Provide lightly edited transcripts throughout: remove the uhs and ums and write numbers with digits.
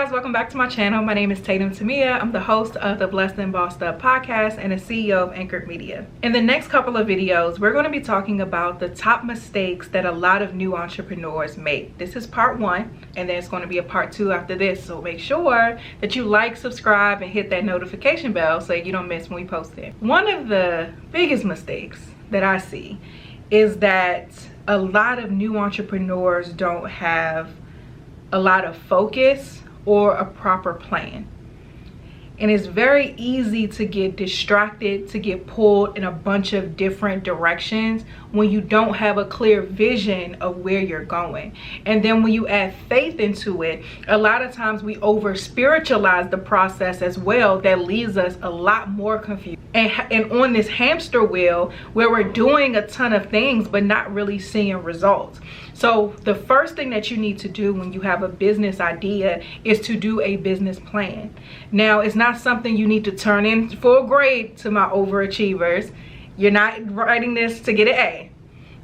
guys, welcome back to my channel. My name is Tatum Temia. I'm the host of the Blessed and Bossed Up podcast and the CEO of Anchored Media. In the next couple of videos, we're going to be talking about the top mistakes that a lot of new entrepreneurs make. This is part 1, and there's going to be a part 2 after this. So make sure that you like, subscribe, and hit that notification bell so you don't miss when we post it. One of the biggest mistakes that I see is that a lot of new entrepreneurs don't have a lot of focus or a proper plan. And it's very easy to get distracted, to get pulled in a bunch of different directions when you don't have a clear vision of where you're going. And then when you add faith into it, a lot of times we over spiritualize the process as well. That leaves us a lot more confused and on this hamster wheel where we're doing a ton of things but not really seeing results. So the first thing that you need to do when you have a business idea is to do a business plan. Now, it's not something you need to turn in full grade to my overachievers. You're not writing this to get an A.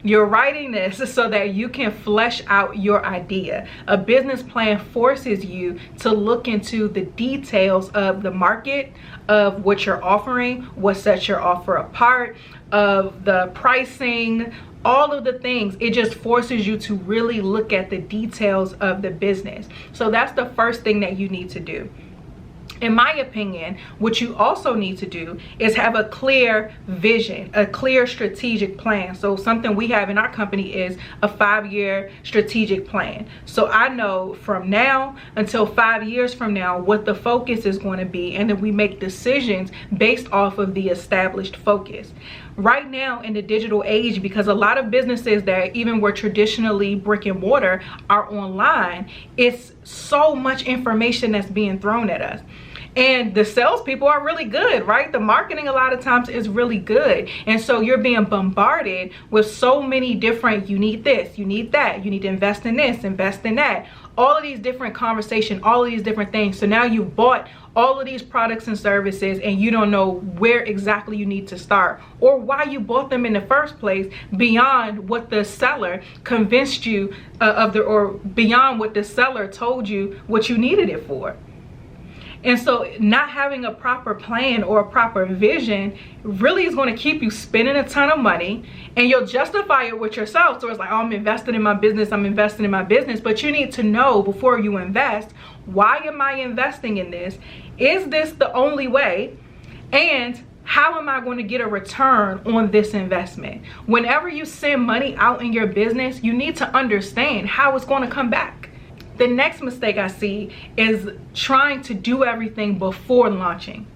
You're writing this so that you can flesh out your idea. A business plan forces you to look into the details of the market, of what you're offering, what sets your offer apart, of the pricing, all of the things. It just forces you to really look at the details of the business. So that's the first thing that you need to do. In my opinion, what you also need to do is have a clear vision, a clear strategic plan. So something we have in our company is a 5-year strategic plan. So I know from now until 5 years from now what the focus is going to be, and then we make decisions based off of the established focus. Right now in the digital age, because a lot of businesses that even were traditionally brick and mortar are online, it's so much information that's being thrown at us. And the salespeople are really good, right? The marketing a lot of times is really good. And so you're being bombarded with so many different, you need this, you need that, you need to invest in this, invest in that. All of these different conversations, all of these different things. So now you've bought all of these products and services and you don't know where exactly you need to start or why you bought them in the first place, beyond what the seller convinced you or beyond what the seller told you what you needed it for. And so not having a proper plan or a proper vision really is going to keep you spending a ton of money, and you'll justify it with yourself. So it's like, oh, I'm investing in my business, I'm investing in my business. But you need to know before you invest, why am I investing in this? Is this the only way? And how am I going to get a return on this investment? Whenever you send money out in your business, you need to understand how it's going to come back. The next mistake I see is trying to do everything before launching.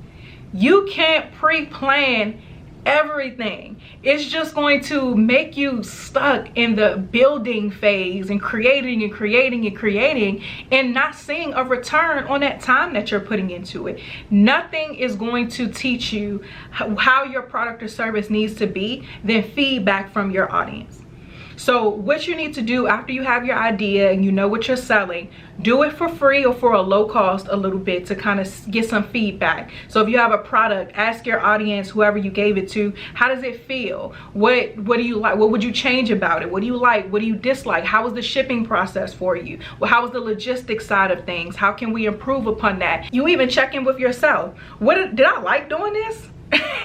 You can't pre-plan everything. It's just going to make you stuck in the building phase and creating and creating and creating and not seeing a return on that time that you're putting into it. Nothing is going to teach you how your product or service needs to be than feedback from your audience. So what you need to do after you have your idea and you know what you're selling, do it for free or for a low cost a little bit to kind of get some feedback. So if you have a product, ask your audience, whoever you gave it to, how does it feel? What do you like? What would you change about it? What do you like? What do you dislike? How was the shipping process for you? Well, how was the logistics side of things? How can we improve upon that? You even check in with yourself. Did I like doing this?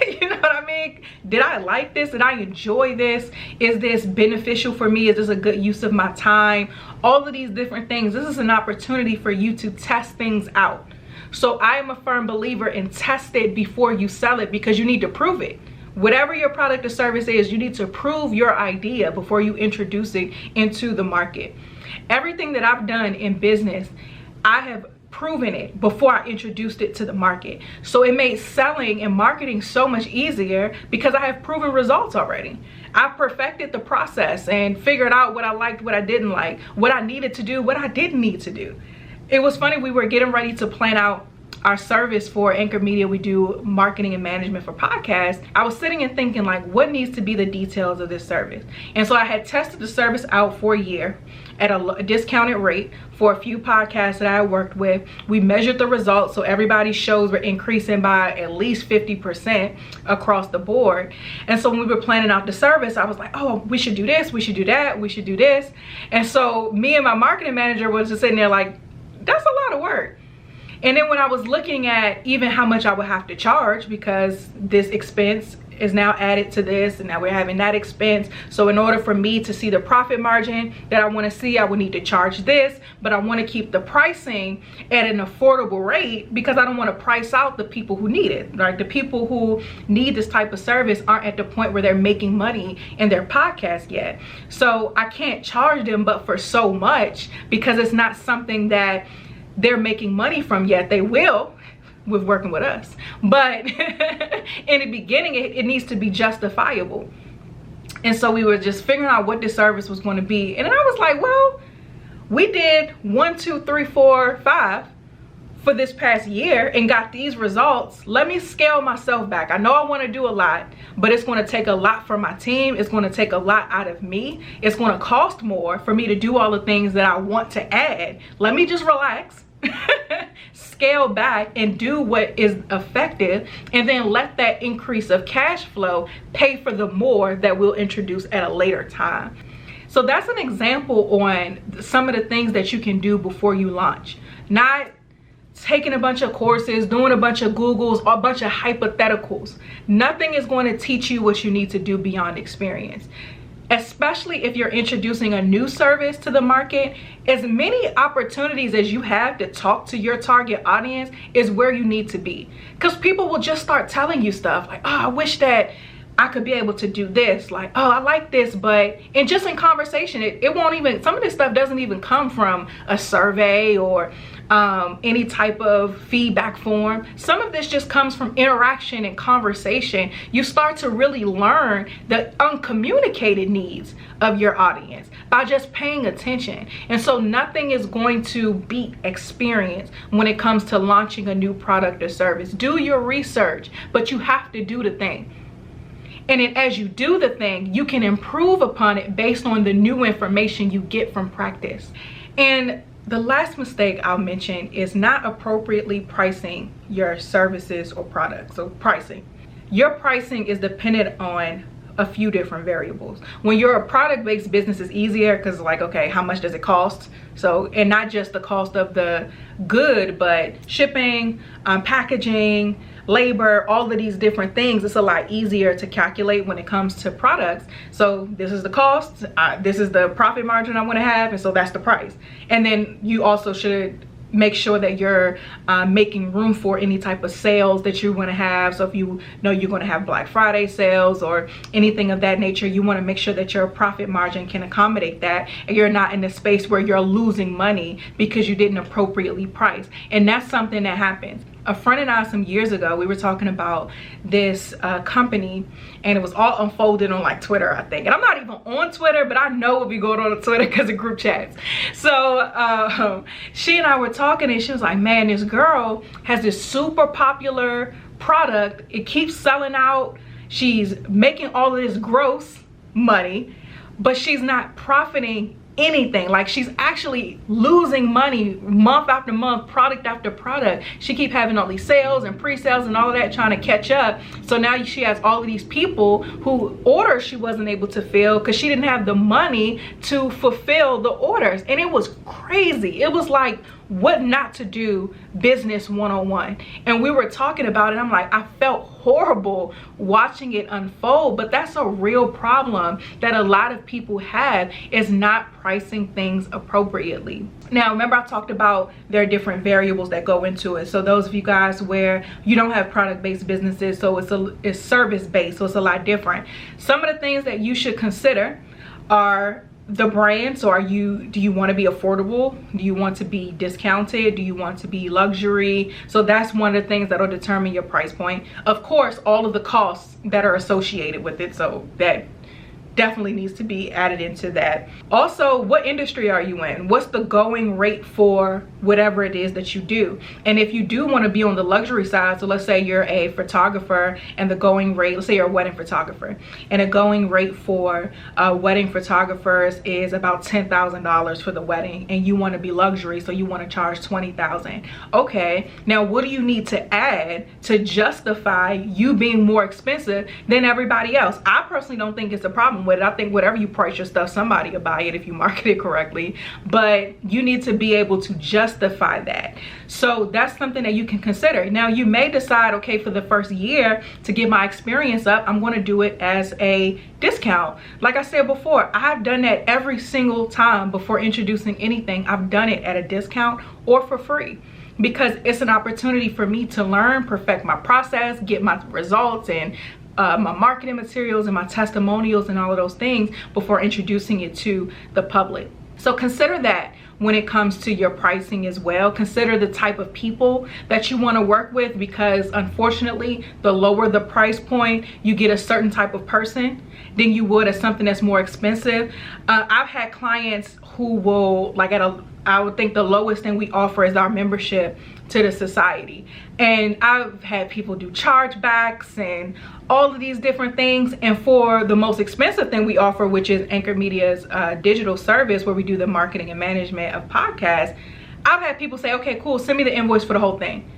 You know what I mean? Did I like this? Did I enjoy this? Is this beneficial for me? Is this a good use of my time? All of these different things. This is an opportunity for you to test things out. So I am a firm believer in test it before you sell it, because you need to prove it. Whatever your product or service is, you need to prove your idea before you introduce it into the market. Everything that I've done in business, I have proven it before I introduced it to the market. So it made selling and marketing so much easier because I have proven results already. I've perfected the process and figured out what I liked, what I didn't like, what I needed to do, what I didn't need to do. It was funny, we were getting ready to plan out our service for Anchor Media. We do marketing and management for podcasts. I was sitting and thinking, like, what needs to be the details of this service? And so I had tested the service out for a year at a discounted rate for a few podcasts that I worked with. We measured the results, so everybody's shows were increasing by at least 50% across the board. And so when we were planning out the service, I was like, oh, we should do this, we should do that, we should do this. And so me and my marketing manager was just sitting there like, that's a lot of work. And then when I was looking at even how much I would have to charge, because this expense is now added to this, and now we're having that expense. So in order for me to see the profit margin that I want to see, I would need to charge this, but I want to keep the pricing at an affordable rate because I don't want to price out the people who need it. Like, the people who need this type of service aren't at the point where they're making money in their podcast yet. So I can't charge them but for so much, because it's not something that they're making money from yet. They will with working with us, but in the beginning it needs to be justifiable. And so we were just figuring out what this service was going to be, and then I was like, well, we did 1, 2, 3, 4, 5 for this past year and got these results. Let me scale myself back. I know I want to do a lot, but it's going to take a lot from my team. It's going to take a lot out of me. It's going to cost more for me to do all the things that I want to add. Let me just relax, scale back, and do what is effective, and then let that increase of cash flow pay for the more that we'll introduce at a later time. So that's an example on some of the things that you can do before you launch. Not taking a bunch of courses, doing a bunch of Googles, or a bunch of hypotheticals. Nothing is going to teach you what you need to do beyond experience. Especially if you're introducing a new service to the market, as many opportunities as you have to talk to your target audience is where you need to be. Because people will just start telling you stuff like, oh, I wish that I could be able to do this. Like, oh, I like this, but, and just in conversation, it won't even, some of this stuff doesn't even come from a survey or any type of feedback form. Some of this just comes from interaction and conversation. You start to really learn the uncommunicated needs of your audience by just paying attention. And so nothing is going to beat experience when it comes to launching a new product or service. Do your research, but you have to do the thing. And then as you do the thing, you can improve upon it based on the new information you get from practice. And the last mistake I'll mention is not appropriately pricing your services or products. So pricing. Your pricing is dependent on a few different variables. When you're a product-based business, it's easier because, like, okay, how much does it cost? So, and not just the cost of the good, but shipping, packaging, labor, all of these different things. It's a lot easier to calculate when it comes to products. So this is the cost, this is the profit margin I want to have, and so that's the price. And then you also should make sure that you're making room for any type of sales that you want to have. So if you know you're going to have Black Friday sales or anything of that nature, you want to make sure that your profit margin can accommodate that, and you're not in a space where you're losing money because you didn't appropriately price. And that's something that happens. A friend and I, some years ago, we were talking about this company, and it was all unfolded on like Twitter, I think. And I'm not even on Twitter, but I know what be going on Twitter because of group chats. So she and I were talking, and she was like, man, this girl has this super popular product. It keeps selling out. She's making all of this gross money, but she's not profiting anything. Like, she's actually losing money month after month, product after product. She keep having all these sales and pre-sales and all of that, trying to catch up. So now she has all of these people who orders she wasn't able to fill because she didn't have the money to fulfill the orders. And it was crazy. It was like what not to do business 101. And we were talking about it. I'm like, I felt horrible watching it unfold, but that's a real problem that a lot of people have, is not pricing things appropriately. Now, remember I talked about there are different variables that go into it. So those of you guys where you don't have product-based businesses, so it's service-based, so it's a lot different. Some of the things that you should consider are the brand. So do you want to be affordable? Do you want to be discounted? Do you want to be luxury? So that's one of the things that'll determine your price point. Of course, all of the costs that are associated with it, so that definitely needs to be added into that. Also, what industry are you in? What's the going rate for whatever it is that you do? And if you do want to be on the luxury side, so let's say you're a photographer and the going rate, let's say you're a wedding photographer, and a going rate for wedding photographers is about $10,000 for the wedding, and you want to be luxury, so you want to charge $20,000. Okay, now what do you need to add to justify you being more expensive than everybody else? I personally don't think it's a problem problem with it. I think whatever you price your stuff, somebody will buy it if you market it correctly, but you need to be able to justify that. So that's something that you can consider. Now you may decide, okay, for the first year to get my experience up, I'm going to do it as a discount. Like I said before, I've done that every single time before introducing anything. I've done it at a discount or for free, because it's an opportunity for me to learn, perfect my process, get my results and my marketing materials and my testimonials and all of those things before introducing it to the public. So consider that when it comes to your pricing as well. Consider the type of people that you want to work with, because unfortunately, the lower the price point, you get a certain type of person than you would at something that's more expensive. I've had clients who will, like, I would think the lowest thing we offer is our membership to the society. And I've had people do chargebacks and all of these different things. And for the most expensive thing we offer, which is Anchor Media's digital service, where we do the marketing and management of podcasts, I've had people say, okay, cool, send me the invoice for the whole thing.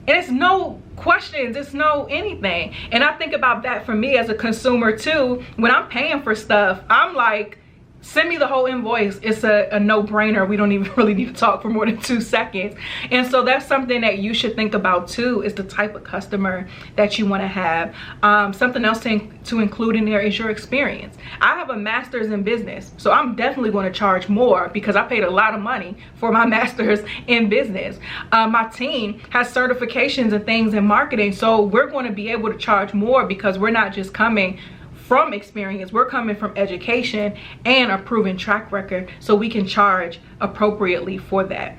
And it's no questions, it's no anything. And I think about that for me as a consumer too. When I'm paying for stuff, I'm like, send me the whole invoice. It's a no-brainer. We don't even really need to talk for more than 2 seconds. And so that's something that you should think about too, is the type of customer that you want to have. Something else to include in there is your experience. I have a master's in business, so I'm definitely going to charge more because I paid a lot of money for my master's in business. My team has certifications and things in marketing, so we're going to be able to charge more because we're not just coming from experience, we're coming from education and a proven track record, so we can charge appropriately for that.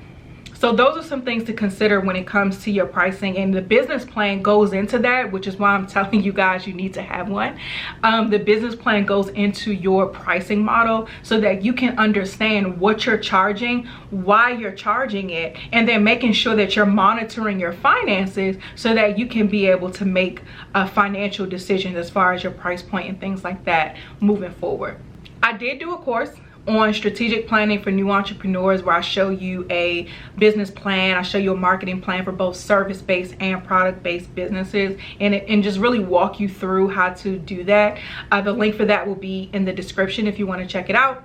So those are some things to consider when it comes to your pricing, and the business plan goes into that, which is why I'm telling you guys you need to have one. The business plan goes into your pricing model so that you can understand what you're charging, why you're charging it, and then making sure that you're monitoring your finances so that you can be able to make financial decisions as far as your price point and things like that moving forward. I did do a course on strategic planning for new entrepreneurs, where I show you a business plan, I show you a marketing plan for both service-based and product-based businesses, and just really walk you through how to do that. The link for that will be in the description if you want to check it out.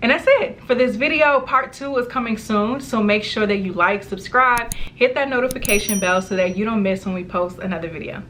And that's it for this video. Part 2 is coming soon, so make sure that you like, subscribe, hit that notification bell so that you don't miss when we post another video.